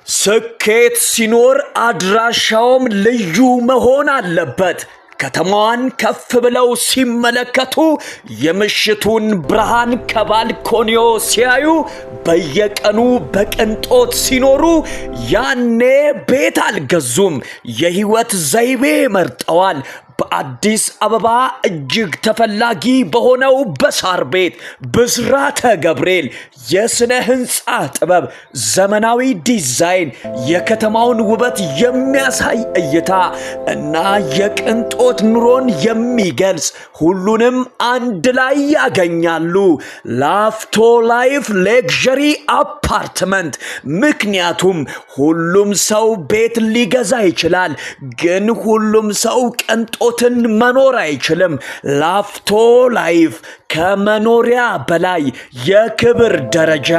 ስኬት ሲኖር አድራሻውም ልዩ መሆን አለበት። ከተማዋን ከፍ ብለው ሲመለከቱ የምሽቱን ብርሃን ከባልኮኒዮ ሲያዩ በየቀኑ በቅንጦት ሲኖሩ ያኔ ቤት አልገዙም፣ የህይወት ዘይቤ መርጠዋል። በአዲስ አበባ እጅግ ተፈላጊ በሆነው በሳር ቤት ብስራተ ገብርኤል የስነ ህንፃ ጥበብ፣ ዘመናዊ ዲዛይን፣ የከተማውን ውበት የሚያሳይ እይታ እና የቅንጦት ኑሮን የሚገልጽ ሁሉንም አንድ ላይ ያገኛሉ። ላፍቶ ላይፍ ሌክዠሪ አፓርትመንት። ምክንያቱም ሁሉም ሰው ቤት ሊገዛ ይችላል፣ ግን ሁሉም ሰው ቅንጦትን መኖር አይችልም። ላፍቶ ላይፍ ከመኖሪያ በላይ የክብር ደረጃ።